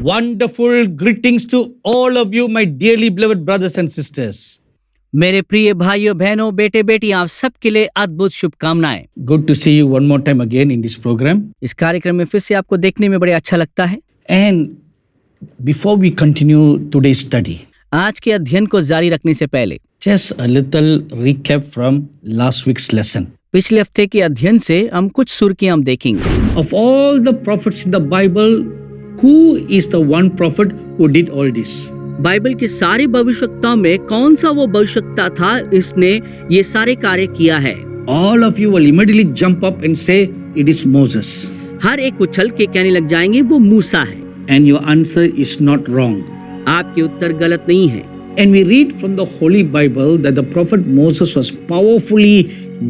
Wonderful greetings to all of you, my dearly beloved brothers and sisters. मेरे प्रिय भाइयों बहनों बेटे बेटियां आप सबके लिए अद्भुत शुभकामनाएं। Good to see you one more time again in this program. इस कार्यक्रम में फिर से आपको देखने में बड़े अच्छा लगता है। And before we continue today's study, आज के अध्ययन को जारी रखने से पहले just a little recap from last week's lesson. पिछले हफ्ते के अध्ययन से हम कुछ सुर्खियां देखेंगे। Of all the prophets in the Bible, who is the one prophet who did all this? Bible के सारे भविष्यवक्ताओं में कौन सा वो भविष्यवक्ता था इसने ये सारे कार्य किया है? All of you will immediately jump up and say it is Moses. हर एक उछल के कहने लग जाएंगे वो मूसा है। And your answer is not wrong. आपके उत्तर गलत नहीं है। And we read from the Holy Bible that the prophet Moses was powerfully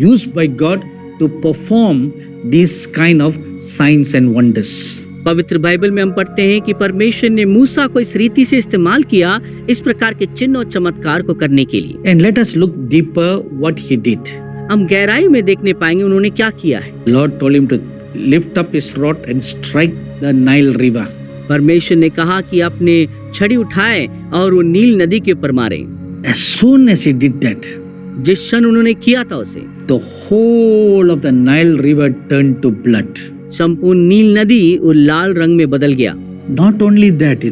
used by God to perform these kind of signs and wonders. पवित्र बाइबल में हम पढ़ते हैं कि परमेश्वर ने मूसा को इस रीति से इस्तेमाल किया इस प्रकार के चिन्ह और चमत्कार को करने के लिए। And let us look deeper what he did. हम गहराई में देखने पाएंगे उन्होंने क्या किया है। Lord told him to lift up his rod and strike the Nile river. परमेश्वर ने कहा कि अपने छड़ी उठाए और वो नील नदी के ऊपर मारे। As soon as he did that, जिस क्षण उन्होंने किया था उसे, the whole of the Nile river turned to blood. संपूर्ण नील नदी वो लाल रंग में बदल गया। Not only that,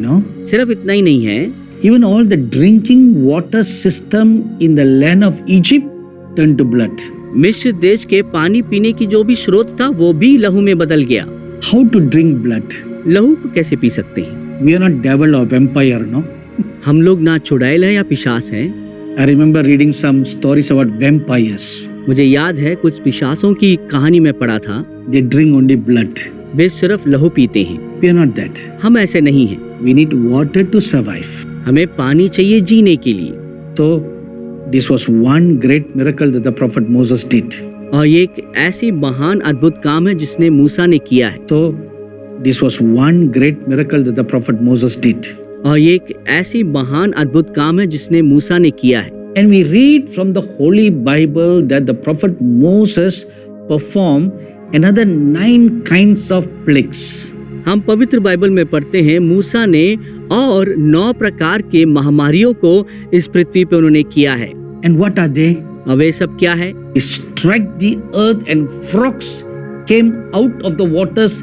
सिर्फ इतना ही नहीं है, even all the drinking water system in the land of Egypt turned to blood. मिस्र देश के पानी पीने की जो भी स्रोत था वो भी लहू में बदल गया। How to drink blood? लहू को कैसे पी सकते हैं? We are not devil or vampire, no? हम लोग ना चुड़ैल है या पिशाच है। I remember reading some stories about vampires. मुझे याद है कुछ पिशाचों की कहानी में पढ़ा था। They drink only blood. वे सिर्फ लहू पीते हैं। We are not that. हम ऐसे नहीं हैं। We need water to survive. हमें पानी चाहिए जीने के लिए। So this was one great miracle that the prophet Moses did. और ये एक ऐसी महान अद्भुत काम है जिसने मूसा ने किया है। So this was one great miracle that the prophet Moses did. और ये एक ऐसी महान अद्भुत काम है जिसने मूसा ने किया है। And we read from the Holy Bible that the prophet Moses performed another 9 kinds of plagues. हम पवित्र बाइबल में पढ़ते हैं मूसा ने और 9 प्रकार के महामारियों को इस पृथ्वी पे उन्होंने किया है। And what are they? और वे सब क्या है? He struck the earth and frogs came out of the waters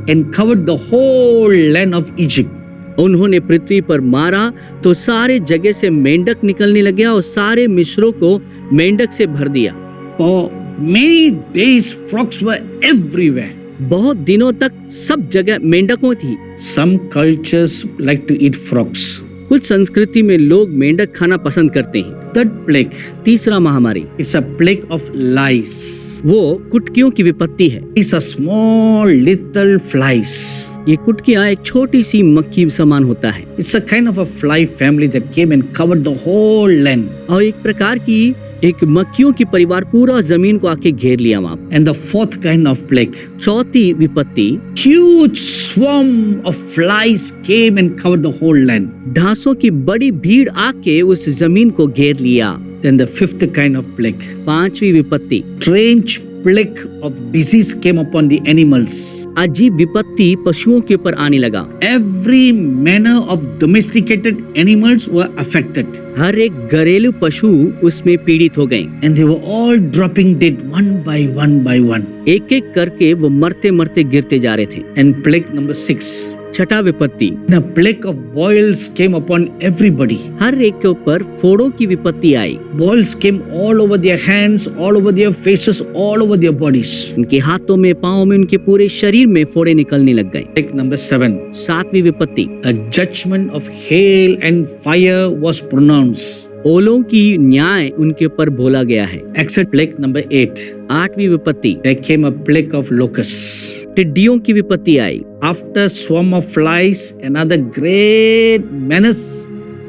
and covered the whole land of Egypt. उन्होंने पृथ्वी पर मारा तो सारे जगह से मेंढक निकलने लगे और सारे मिस्रों को मेंढक से भर दिया। For many days frogs were everywhere. बहुत दिनों तक सब जगह मेंढकों थी। Some cultures like to eat frogs. कुछ संस्कृति में लोग मेंढक खाना पसंद करते हैं। Third plague. तीसरा महामारी। It's a plague of lice. वो कुटकियों की विपत्ति है। It's a small little flies. ये कुटकियां एक छोटी सी मक्खी समान होता है। It's a kind of a fly family that came and covered the whole land. और एक प्रकार की एक मक्खियों की परिवार पूरा जमीन को आके घेर लिया वहाँ। And the fourth kind of plague. चौथी विपत्ति। Huge swarm of flies came and covered the whole land. ढांसों की बड़ी भीड़ आके उस जमीन को घेर लिया। Then the fifth kind of plague. पांचवी विपत्ति। Strange plague of disease came upon the animals. अजीब विपत्ति पशुओं के ऊपर आने लगा। Every manner of domesticated animals were affected. हर एक घरेलू पशु उसमें पीड़ित हो गए। And they were all dropping dead one by one. एक एक करके वो मरते मरते गिरते जा रहे थे। And plague number 6. छठा विपत्ति। The plague of boils came upon everybody. हर एक के ऊपर फोड़ों की विपत्ति आई। Boils came all over their hands, all over their faces, all over their bodies. उनके हाथों में, पाँव में, उनके पूरे शरीर में फोड़े निकलने लग गए। Plague number 7. सातवीं विपत्ति। A judgment of hail and fire was pronounced. ओलों की न्याय उनके ऊपर बोला गया है। Except plague number 8. आठवीं विपत्ति। There came a plague of locusts. टिड्डियों की विपत्ति आई। After swarm of flies, another great menace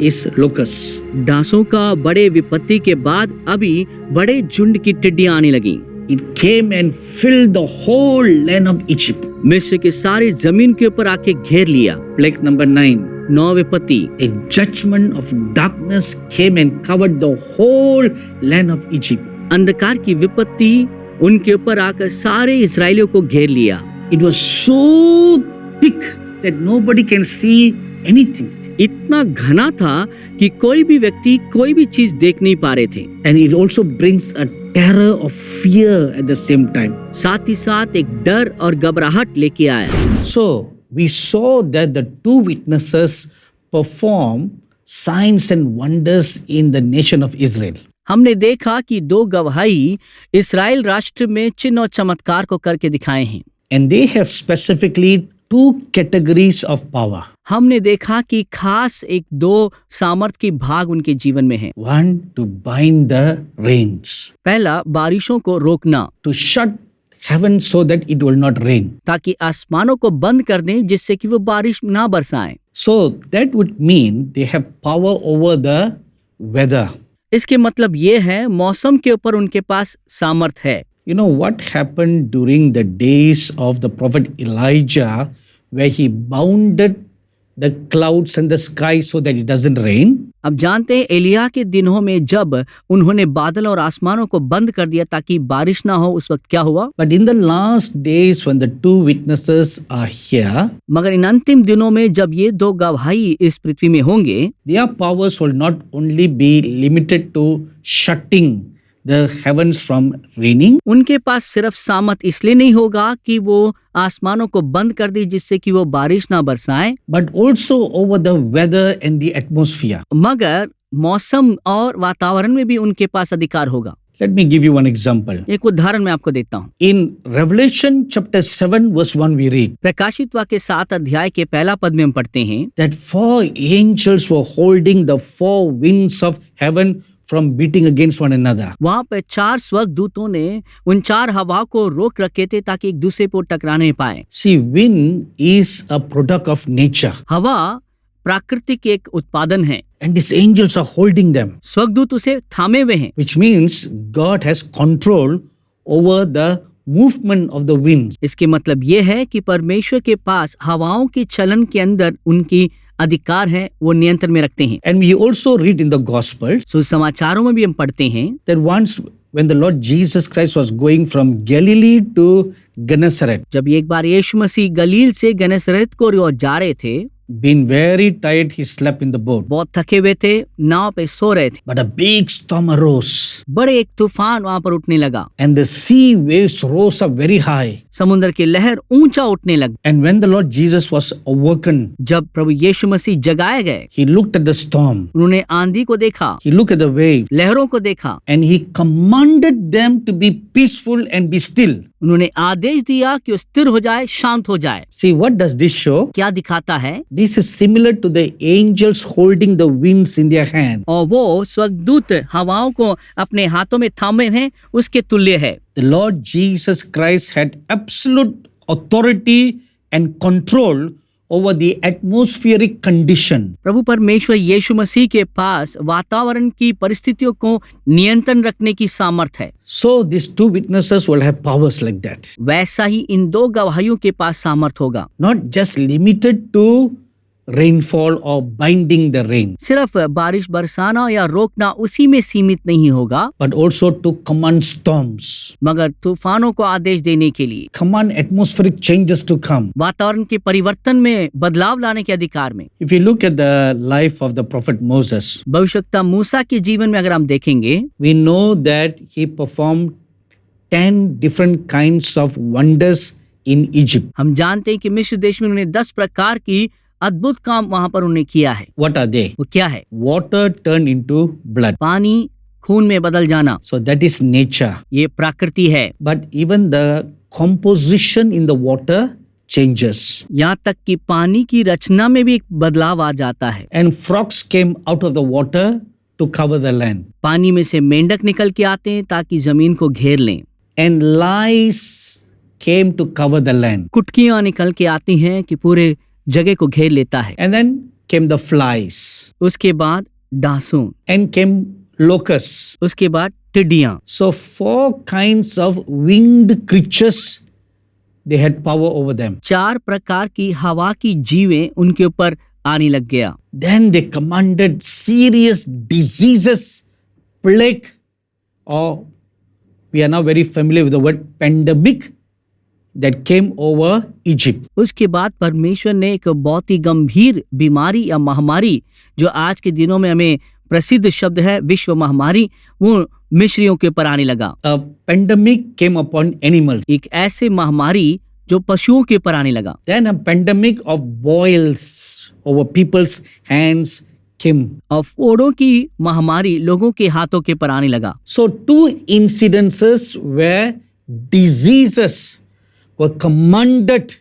is locusts. डांसों का बड़े विपत्ति के बाद अभी बड़े झुंड की टिड्डियां आने लगी। It came and filled the whole land of Egypt. मिस्र के सारी जमीन के ऊपर आके घेर लिया। Plague number 9. 9 विपत्ति। A judgment of darkness came and covered the whole land of Egypt. अंधकार की विपत्ति उनके ऊपर आकर सारे इस्राएलियों को घेर लिया। It was so thick that nobody can see anything. इतना घना था कि कोई भी व्यक्ति कोई भी चीज देख नहीं पा रहे थे। And it also brings a terror of fear at the same time. साथ ही साथ एक डर और घबराहट लेके आया। So we saw that the two witnesses perform signs and wonders in the nation of Israel. हमने देखा कि दो गवाही इस्राएल राष्ट्र में चिन्ह और चमत्कार को करके दिखाए हैं। And they have specifically two categories of power. हमने देखा कि खास एक दो सामर्थ की भाग उनके जीवन में है। One, to bind the rains, पहला, बारिशों को रोकना, to shut heaven so that it will not rain. ताकि आसमानों को बंद कर दें जिससे कि वो बारिश ना बरसाएं। So that would mean they have power over the weather. इसके मतलब ये है मौसम के ऊपर उनके पास सामर्थ है। You know what happened during the days of the prophet Elijah, where he bounded the clouds and the sky so that it doesn't rain? अब जानते हैं एलिया के दिनों में जब उन्होंने बादल और आसमानों को बंद कर दिया ताकि बारिश ना हो, उस वक्त क्या हुआ? But in the last days when the two witnesses are here, मगर इन अंतिम दिनों में जब ये दो गवाही इस पृथ्वी में होंगे, their powers will not only be limited to shutting the heavens from raining, उनके पास सिर्फ सामर्थ इसलिए नहीं होगा कि वो आसमानों को बंद कर दी जिससे कि वो बारिश ना बरसाएं, but also over the weather and the atmosphere. मगर मौसम और वातावरण में भी उनके पास अधिकार होगा। Let me give you one example. एक उदाहरण मैं आपको देता हूँ। In Revelation chapter 7 verse 1 we read प्रकाशित वाक्य 7 अध्याय के पहला पद में हम पढ़ते हैं that four angels were holding the four winds of heaven from beating against one another. वहाँ पे 4 स्वर्गदूतों ने उन 4 हवा को रोक रखे थे ताकि एक दूसरे को टकराने पाए। See, wind is a product of nature हवा प्राकृतिक एक उत्पादन है, and these angels are holding them, स्वर्गदूत उसे थामे हुए हैं। which means God has control over the movement of the winds. इसके मतलब ये है कि परमेश्वर के पास हवाओं के चलन के अंदर उनकी अधिकार है, वो नियंत्रण में रखते हैं। And we also read in the Gospels सुसमाचारों में भी हम पढ़ते हैं that once when the Lord Jesus Christ was going from Galilee to Gennesaret, जब एक बार यीशु मसीह गलील से गन्नेसरत को ओर जा रहे थे, being very tired, he slept in the boat. बहुत थके हुए थे, नाव पे सो रहे थे। But a big storm arose, बड़े एक तूफान वहां पर उठने लगा, and the sea waves rose up very high. समुद्र की लहर ऊंचा उठने लगी। And when the Lord Jesus was awoken, जब प्रभु यीशु मसीह जगाए गए, he looked at the storm, उन्होंने आंधी को देखा, he looked at the wave, लहरों को देखा, and he commanded them to be peaceful and be still. उन्होंने आदेश दिया कि वो स्थिर हो जाए, शांत हो जाए। See, what does this show? क्या दिखाता है? This is similar to the angels holding the winds in their hand. और वो स्वर्गदूत हवाओं को अपने हाथों में थामे हैं, उसके तुल्य है। The Lord Jesus Christ had absolute authority and control over the atmospheric condition. प्रभु परमेश्वर यीशु मसीह के पास वातावरण की परिस्थितियों को नियंत्रण रखने की सामर्थ है। So these two witnesses will have powers like that. वैसा ही इन दो गवाहियों के पास सामर्थ होगा, Not just limited to rainfall or binding the rain, सिर्फ बारिश बरसाना या रोकना उसी में सीमित नहीं होगा, but also to command storms, मगर तूफानों को आदेश देने के लिए, command atmospheric changes to come. वातावरण के परिवर्तन में बदलाव लाने के अधिकार में। If you look at the life of the prophet Moses, भविष्यवक्ता मूसा के जीवन में अगर हम देखेंगे, we know that he performed 10 different kinds of wonders in Egypt. हम जानते हैं कि मिस्र देश में उन्होंने 10 प्रकार की अद्भुत काम वहां पर उन्हें किया है। What are they? वो क्या है? Water turned into blood. पानी खून में बदल जाना, So that is nature. ये प्रकृति है। But even the composition in the water changes. यहाँ तक कि पानी की रचना में भी एक बदलाव आ जाता है। And frogs came out of the water to cover the land. पानी में से मेंढक निकल के आते हैं ताकि जमीन को घेर लें। And lice came to cover the land. कुटकियां निकल के आती हैं कि पूरे जगह को घेर लेता है। And then came the flies. उसके बाद डांसों, And came locusts. उसके बाद टिड्डियां। So 4 kinds of winged creatures, they had power over them. 4 प्रकार की हवा की जीवें उनके ऊपर आने लग गया। Then they commanded serious diseases, plague, or we are now very familiar with the word pandemic, that came over Egypt. उसके बाद परमेश्वर ने एक बहुत ही गंभीर बीमारी या महामारी, जो आज के दिनों में हमें प्रसिद्ध शब्द है विश्व महामारी, वो मिस्रियों के ऊपर आने लगा। A pandemic came upon animals. एक ऐसे महामारी जो पशुओं के ऊपर आने लगा। Then a pandemic of boils over people's hands came. और फोड़ों की महामारी लोगों के हाथों के ऊपर आने लगा। So two incidences where diseases were commanded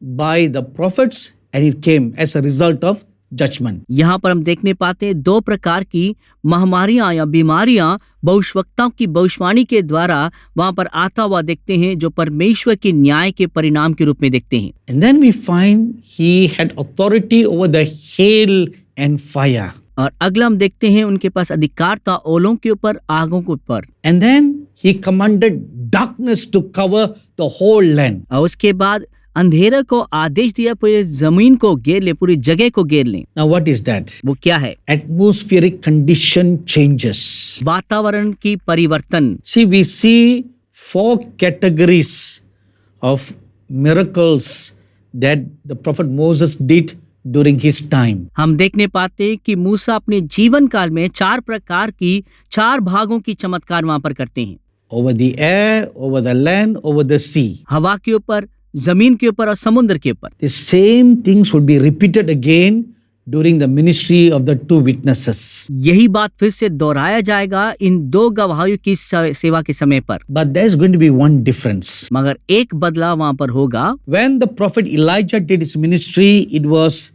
by the prophets and it came as a result of judgment. यहाँ पर हम देखने पाते हैं दो प्रकार की महामारियां या बीमारियां भविष्यवक्ताओं की भविष्यवाणी के द्वारा वहां पर आता हुआ देखते हैं, जो परमेश्वर के न्याय के परिणाम के रूप में देखते हैं। And then we find he had authority over the hail and fire. और अगला हम देखते हैं उनके पास अधिकार था ओलों के ऊपर, आगों के ऊपर। And then he commanded darkness to cover the whole land. और उसके बाद अंधेरे को आदेश दिया पूरी जमीन को घेर ले, पूरी जगह को घेर ले। Now what is that? वो क्या है? Atmospheric condition changes. वातावरण की परिवर्तन। See, we see 4 categories of miracles that the prophet Moses did during his time. हम देखने पाते हैं कि मूसा अपने जीवन काल में 4 प्रकार की 4 भागों की चमत्कार वहां पर करते हैं। Over the air, over the land, over the sea. हवा के ऊपर, जमीन के ऊपर और समुद्र के ऊपर। The same things will be repeated again during the ministry of the 2 witnesses. यही बात फिर से दोहराया जाएगा इन 2 गवाहियों की सेवा के समय पर। But there is going to be one difference. मगर एक बदलाव वहां पर होगा। When the prophet Elijah did his ministry, it was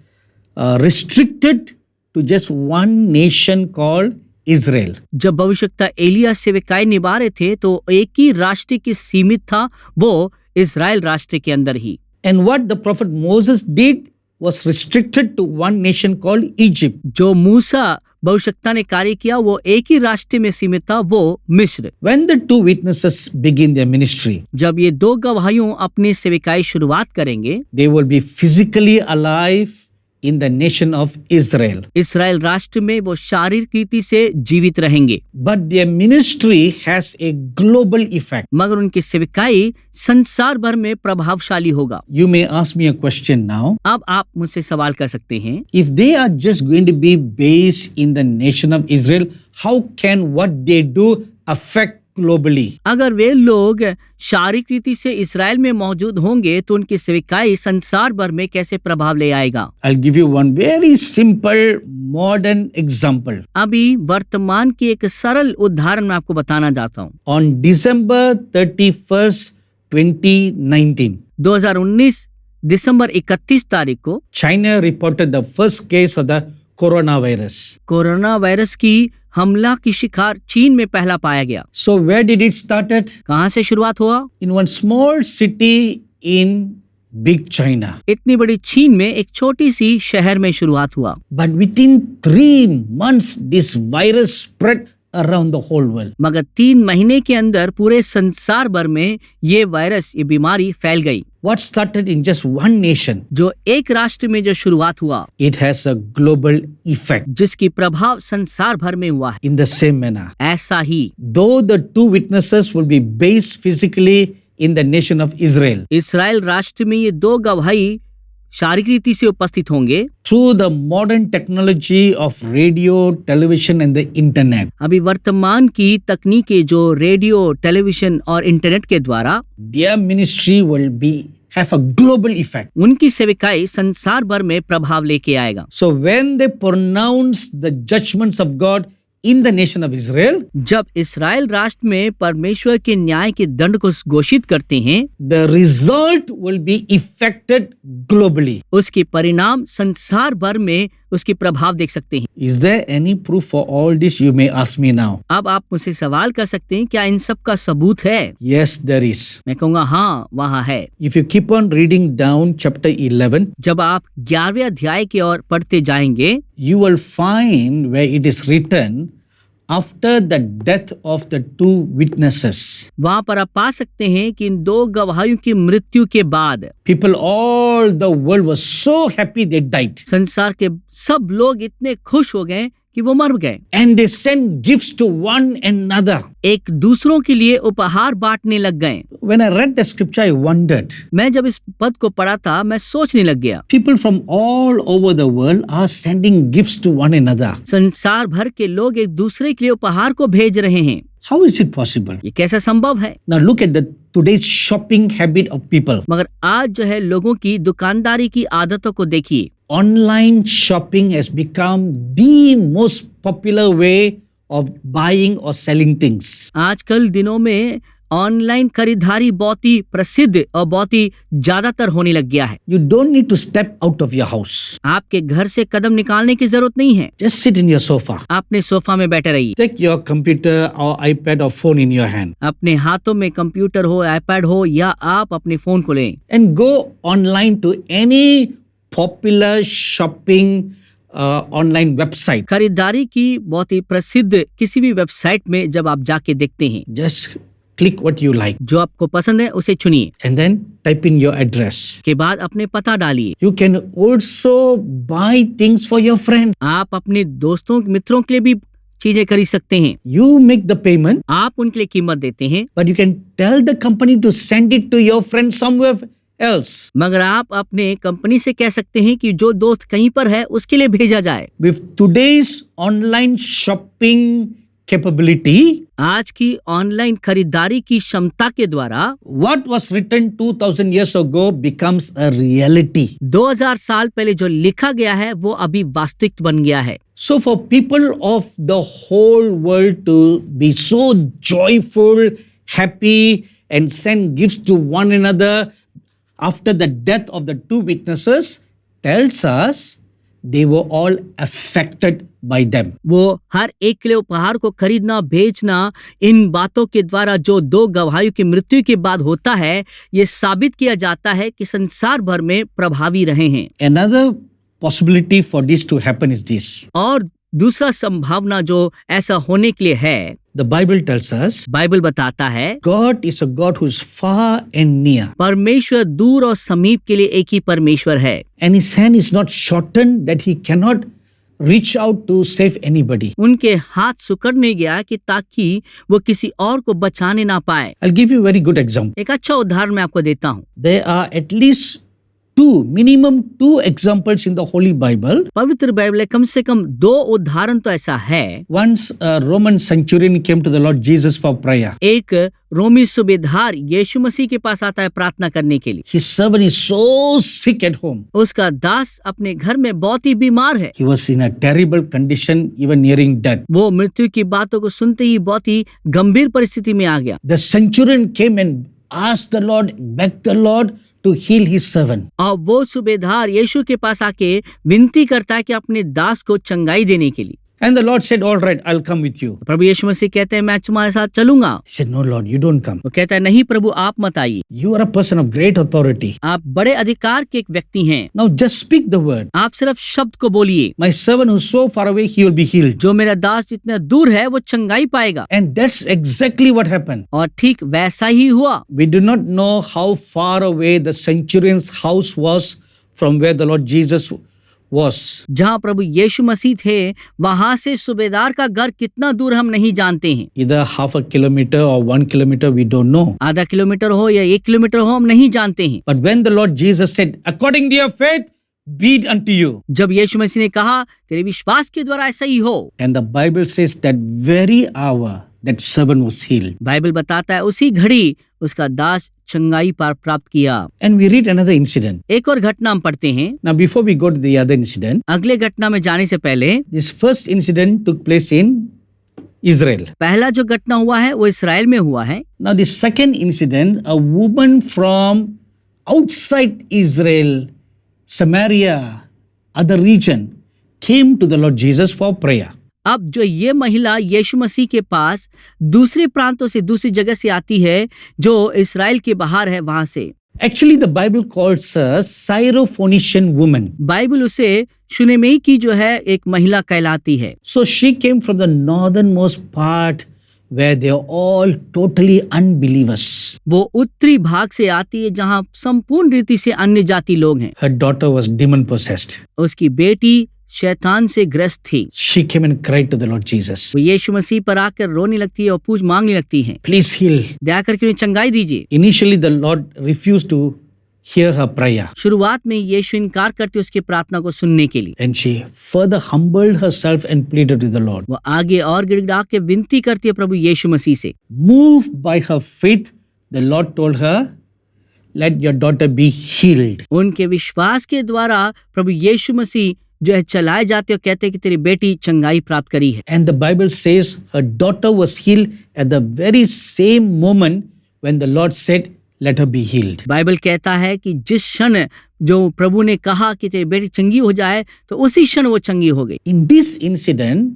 restricted to just one nation called Israel. जब भविष्यवक्ता एलिया सेवकाई निभा रहे थे तो एक ही राष्ट्र की सीमित था, वो इजराइल राष्ट्र के अंदर ही। And what the prophet Moses did was restricted to one nation called Egypt. जो मूसा भविष्यवक्ता ने कार्य किया वो एक ही राष्ट्र में सीमित था, वो मिस्र। When the 2 witnesses begin their ministry, जब ये 2 गवाहियों अपनी सेवकाई शुरुआत करेंगे, they will be physically alive in the nation of Israel. इस्राएल राष्ट्र में वो शारीरिक रीति से जीवित रहेंगे। But their ministry has a global effect. मगर उनकी सेवकाई संसार भर में प्रभावशाली होगा। You may ask me a question now. अब आप मुझसे सवाल कर सकते हैं, If they are just going to be based in the nation of Israel, how can what they do affect globally? अगर वे लोग शारीरिक रीति से इस्राएल में मौजूद होंगे तो उनकी सेवकाई संसार भर में कैसे प्रभाव ले आएगा? I'll give you one very simple modern example. अभी वर्तमान की एक सरल उदाहरण मैं आपको बताना चाहता हूँ। On December 31st, 2019, 2019 दिसंबर 31 तारीख को China reported the first case of the coronavirus. Corona virus की हमला की शिकार चीन में पहला पाया गया। So where did it started? कहाँ से शुरुआत हुआ? In one small city in big China. इतनी बड़ी चीन में एक छोटी सी शहर में शुरुआत हुआ। But within 3 months, this virus spread around the whole world. मगर 3 महीने के अंदर पूरे संसार भर में ये वायरस, ये बीमारी फैल गई। What started in just one nation, जो एक राष्ट्र में जो शुरुआत हुआ, it has a global effect जिसकी प्रभाव संसार भर में हुआ है। in the same manner. ऐसा ही Though the 2 witnesses will be based physically in the nation of Israel, इस्राएल राष्ट्र में ये 2 गवाही शारीरिक रीति से उपस्थित होंगे, through the modern technology of radio, television and the internet, अभी वर्तमान की तकनीकें जो रेडियो, टेलीविजन और इंटरनेट के द्वारा, their ministry will have a global effect. उनकी सेवकाई संसार भर में प्रभाव लेके आएगा। So when they pronounce the judgments of God in the nation of Israel, जब इस्राएल राष्ट्र में परमेश्वर के न्याय के दंड को घोषित करते हैं, the result will be affected globally. उसके परिणाम संसार भर में उसकी प्रभाव देख सकते हैं। Is there any proof for all this? You may ask me now. अब आप मुझसे सवाल कर सकते हैं, क्या इन सब का सबूत है? Yes, there is. मैं कहूँगा हाँ, वहाँ है। If you keep on reading down chapter 11, जब आप 11वें अध्याय की ओर पढ़ते जाएंगे, you will find where it is written, after the death of the 2 witnesses, वहाँ पर आप पा सकते हैं कि इन 2 गवाहियों की मृत्यु के बाद people all the world was so happy they died. संसार के सब लोग इतने खुश हो गए कि वो मर गए। And they sent gifts to one another. एक दूसरों के लिए उपहार बांटने लग गए। When I read the scripture, I wondered. मैं जब इस पद को पढ़ा था, मैं सोचने लग गया, People from all over the world are sending gifts to one another. संसार भर के लोग एक दूसरे के लिए उपहार को भेज रहे हैं। How is it possible? ये कैसा संभव है? Now look at the today's shopping habit of people. मगर आज जो है लोगों की दुकानदारी की आदतों को देखिए। Online shopping has become the most popular way of buying or selling things. आजकल दिनों में ऑनलाइन खरीदारी बहुत ही प्रसिद्ध और बहुत ही ज्यादातर होने लग गया है। You don't need to step out of your house. आपके घर से कदम निकालने की जरूरत नहीं है। Just sit in your sofa. आपने सोफा में बैठे रहिए। Take your computer or iPad or phone in your hand अपने हाथों में कंप्यूटर हो, आईपैड हो, या आप अपने फोन को लें and go online to any popular shopping online website. खरीदारी की बहुत ही प्रसिद्ध किसी भी वेबसाइट में जब आप जाके देखते हैं, Just click what you like जो आपको पसंद है उसे चुनिए। and then type in your address. के बाद अपने पता डालिए। You can also buy things for your friend. आप अपने दोस्तों मित्रों के लिए भी चीजें खरीद सकते हैं। You make the payment, आप उनके लिए कीमत देते हैं, but you can tell the company to send it to your friend somewhere else. मगर आप अपने कंपनी से कह सकते हैं कि जो दोस्त कहीं पर है उसके लिए भेजा जाए। With today's online shopping capability, आज की ऑनलाइन खरीदारी की क्षमता के द्वारा what was written 2000 years ago becomes a reality. 2000 साल पहले जो लिखा गया है वो अभी वास्तविक बन गया है। So for people of the whole world to be so joyful, happy and send gifts to one another after the death of the two witnesses tells us they were all affected by them. वो हर एक के लिए उपहार को खरीदना भेजना इन बातों के द्वारा जो दो गवाहियों की मृत्यु के बाद होता है, ये साबित किया जाता है कि संसार भर में प्रभावी रहे हैं। Another possibility for this to happen is this. और दूसरा संभावना जो ऐसा होने के लिए है, The Bible tells us Bible बताता है God is a God who is far and near. परमेश्वर दूर और समीप के लिए एक ही परमेश्वर है। And his hand is not shortened that he cannot reach out to save anybody. उनके हाथ सुकड़ नहीं गया कि ताकि वो किसी और को बचाने ना पाए। I'll give you a very good example. एक अच्छा उदाहरण मैं आपको देता हूँ। There are at least minimum two examples in the Holy Bible. पवित्र बाइबल में कम से कम 2 उदाहरण तो ऐसा है। Once a Roman centurion came to the Lord Jesus for prayer. एक रोमी सूबेदार यीशु मसीह के पास आता है प्रार्थना करने के लिए। His servant is so sick at home. उसका दास अपने घर में बहुत ही बीमार है। He was in a terrible condition, even nearing death. वो मृत्यु की बातों को सुनते ही बहुत ही गंभीर परिस्थिति में आ गया। The centurion came and asked the Lord, begged the Lord to heal his servant. और वो सूबेदार यीशु के पास आके विनती करता है कि अपने दास को चंगाई देने के लिए। And the Lord said, all right, I'll come with you. प्रभु यीशु मसीह कहते हैं मैं तुम्हारे साथ चलूंगा। He said, no Lord, you don't come. वो कहता है नहीं प्रभु आप मत आइए, You are a person of great authority. आप बड़े अधिकार के एक व्यक्ति हैं, Now just speak the word. आप सिर्फ शब्द को बोलिए। My servant who's so far away, he will be healed. जो मेरा दास जितना दूर है वो चंगाई पाएगा। And that's exactly what happened. और ठीक वैसा ही हुआ। We do not know how far away the centurion's house was from where the Lord Jesus was. जहाँ प्रभु यीशु मसीह थे वहां से सूबेदार का घर कितना दूर हम नहीं जानते हैं। Either half a kilometer or 1 kilometer, we don't know. आधा किलोमीटर हो या 1 किलोमीटर हो हम नहीं जानते हैं। But when the Lord Jesus said, according to your faith, be it unto you. जब यीशु मसीह ने कहा तेरे विश्वास के द्वारा ऐसा ही हो, And the Bible says that very hour that servant was healed. Bible बताता है उसी घड़ी उसका दास चंगाई पर प्राप्त किया। And we read another incident. एक और घटना हम पढ़ते हैं। Now before we go to the other incident, अगले घटना में जाने से पहले this first incident took place in Israel. पहला जो घटना हुआ है वो इस्राएल में हुआ है। Now the second incident, a woman from outside Israel, Samaria, other region, came to the Lord Jesus for prayer. अब जो ये महिला यीशु मसीह के पास दूसरे प्रांतों से दूसरी जगह से आती है जो इस्राएल के बाहर है वहां से। Actually, the Bible calls her Syrophoenician woman. Bible उसे शुनेमी की जो है एक महिला कहलाती है। So she came from the northernmost part where they are all totally unbelievers. वो उत्तरी भाग से आती है जहाँ संपूर्ण रीति से अन्य जाति लोग हैं। Her daughter was demon possessed. उसकी बेटी शैतान से ग्रस्त थी। She came and cried to the Lord Jesus, वो यीशु मसीह पर आकर रोने लगती है और पूछ मांगने लगती है, please heal. दया करके उन्हें चंगाई दीजिए। Initially, the Lord refused to hear her prayer. शुरुआत में यीशु इनकार करते उसकी प्रार्थना को सुनने के लिए। And she further humbled herself and pleaded with the Lord. वो आगे और गिड़गिड़ा के विनती करती है प्रभु यीशु मसीह से। Moved by her faith, the Lord told her, let your daughter be healed. उनके विश्वास के द्वारा प्रभु यीशु मसीह जो है चलाए जाते और कहते हैं कि तेरी बेटी चंगाई प्राप्त करी है। And the Bible says her daughter was healed at the very same moment when the Lord said, let her be healed. Bible कहता है कि जिस क्षण जो प्रभु ने कहा कि तेरी बेटी चंगी हो जाए तो उसी क्षण वो चंगी हो गई। In this incident,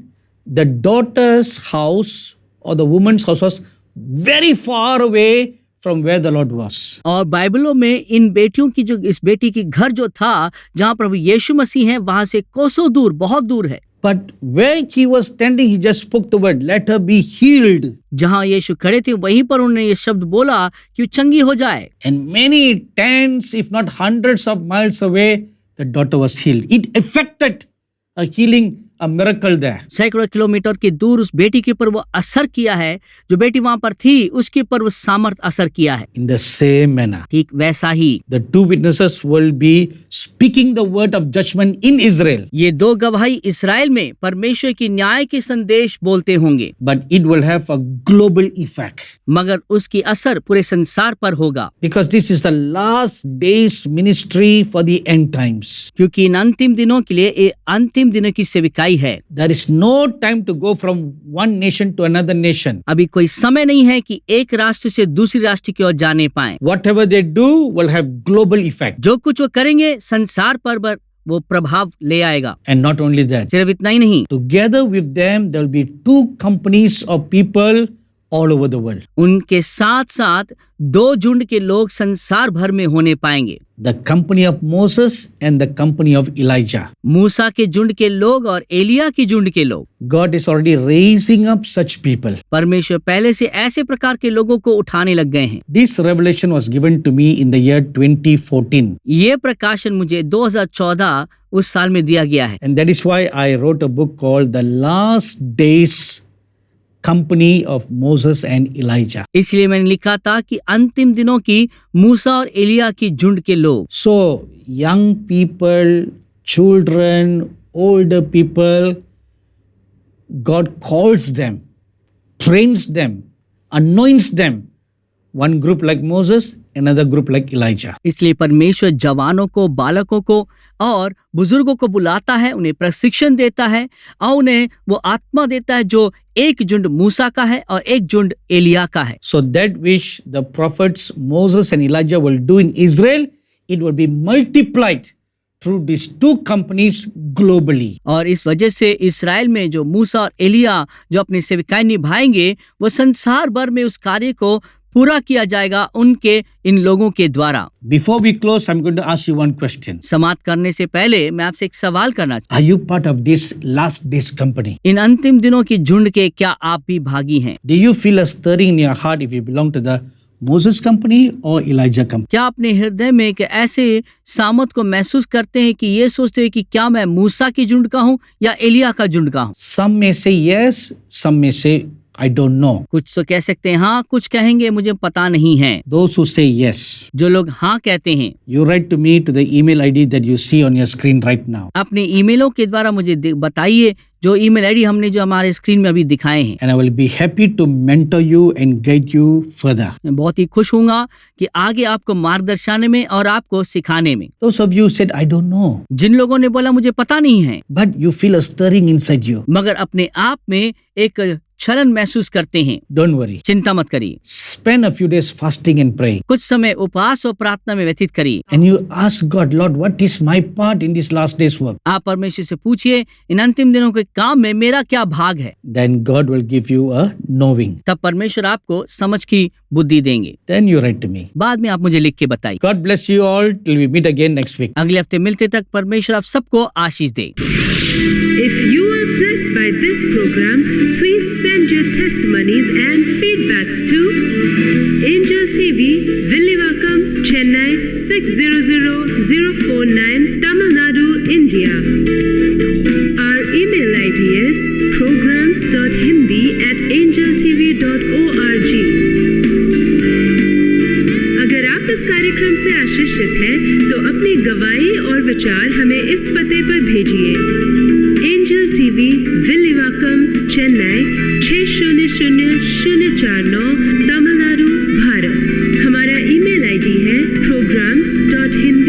the daughter's house or the woman's house was very far away from where the Lord was. और बाइबलों में इन बेटियों की जो इस बेटी की घर जो था जहाँ प्रभु यीशु मसीह है वहां से कोसों दूर, बहुत दूर है। But where he was standing, he just spoke the word, let her be healed. जहाँ यीशु खड़े थे वहीं पर उन्होंने ये शब्द बोला कि वो चंगी हो जाए। And many tens, if not hundreds of miles away, the daughter was healed. It affected a healing, a miracle there. सैकड़ों किलोमीटर की दूर उस बेटी के ऊपर वो असर किया है, जो बेटी वहां पर थी उसके ऊपर वो सामर्थ असर किया है। In the same manner, ठीक वैसा ही the two witnesses will be speaking the word of judgment in Israel, ये दो गवाही इस्राएल में परमेश्वर की न्याय के संदेश बोलते होंगे, but it will have a global effect. मगर उसकी असर पूरे संसार पर होगा, Because this is the last day's ministry for the end times. क्योंकि इन अंतिम दिनों के लिए ये अंतिम दिनों की सेविकाई है। There is no time to go from one nation to another nation. अभी कोई समय नहीं है कि एक राष्ट्र से दूसरी राष्ट्र की ओर जाने पाए। Whatever they do will have global effect. जो कुछ वो करेंगे संसार पर वो प्रभाव ले आएगा। And not only that, सिर्फ इतना ही नहीं, together with them there will be two companies of people all over the world. उनके साथ साथ दो झुंड के लोग संसार भर में होने पाएंगे। The company of Moses and the company of Elijah. मूसा के झुंड के लोग और एलिया की झुंड के लोग। God is already raising up such people. परमेश्वर पहले से ऐसे प्रकार के लोगों को उठाने लग गए हैं। This revelation was given to me in the year 2014. ये प्रकाशन मुझे 2014 उस साल में दिया गया है। And that is why I wrote a book called The Last Days Company of Moses and Elijah. इसलिए मैंने लिखा था कि अंतिम दिनों की मूसा और एलिया की झुंड के लोग। So, young people, children, older people, God calls them, trains them, anoints them. One group like Moses, another group like Elijah. इसलिए परमेश्वर जवानों को, बालकों को और बुजुर्गों को बुलाता है, उन्हें प्रशिक्षण देता है और उन्हें वो आत्मा देता है जो एक झुंड मूसा का है और एक झुंड एलिया का है। So that which the prophets Moses and Elijah will do in Israel, it will be multiplied through these two companies globally. और इस वजह से इस्राएल में जो मूसा और एलिया जो अपनी सेविकाएं निभाएंगे वो संसार भर में उस कार्य को पूरा किया जाएगा उनके इन लोगों के द्वारा। Before we close, I'm going to ask you one question. समाप्त करने से पहले मैं आपसे एक सवाल करना चाहता Are you part of this last days company? हूँ, इन अंतिम दिनों की झुंड के क्या आप भी भागी हैं? Do you feel a stirring in your heart if you belong to the Moses company or Elijah company? क्या अपने हृदय में एक ऐसे सामत को महसूस करते हैं कि ये सोचते हैं कि क्या मैं मूसा की झुंड का हूँ या एलिया का झुंड का हूँ? Some may say yes, some may say I don't know. कुछ तो कह सकते हैं हाँ, कुछ कहेंगे मुझे पता नहीं है। Those who say yes, जो लोग हाँ कहते हैं you write to me to the email ID that you see on your screen right now. अपने ईमेलों के द्वारा मुझे बताइए, जो ईमेल आईडी हमने जो हमारे स्क्रीन में अभी दिखाए हैं। And I will be happy to mentor you and guide you further. मैं बहुत ही खुश हूँगा कि आगे आपको मार्गदर्शन में और आपको सिखाने में। Those of you said I don't know, जिन लोगों ने बोला मुझे पता नहीं है, but you feel a stirring inside you. मगर अपने आप में एक छलन महसूस करते हैं, Don't worry. चिंता मत करिए। Spend a few days fasting and praying. कुछ समय उपवास और प्रार्थना में व्यतीत करिए। And you ask God, Lord, what is my part in this last day's work? आप परमेश्वर से पूछिए इन अंतिम दिनों के काम में मेरा क्या भाग है। Then God will give you a knowing. तब परमेश्वर आपको समझ की बुद्धि देंगे। Then you write to me. बाद में आप मुझे लिख के बताइए। God bless you all till we meet again next week. अगले हफ्ते मिलते तक परमेश्वर आप सबको आशीष दे। If you are blessed by this program, please send your testimonies and feedbacks to Angel TV, Villivakam, Chennai 600049, Tamil Nadu, India. गवाही और विचार हमें इस पते पर भेजिए। Angel TV, Villivakkam, Chennai 600049, Tamil Nadu, Bharat. हमारा ईमेल आईडी है programs.hindi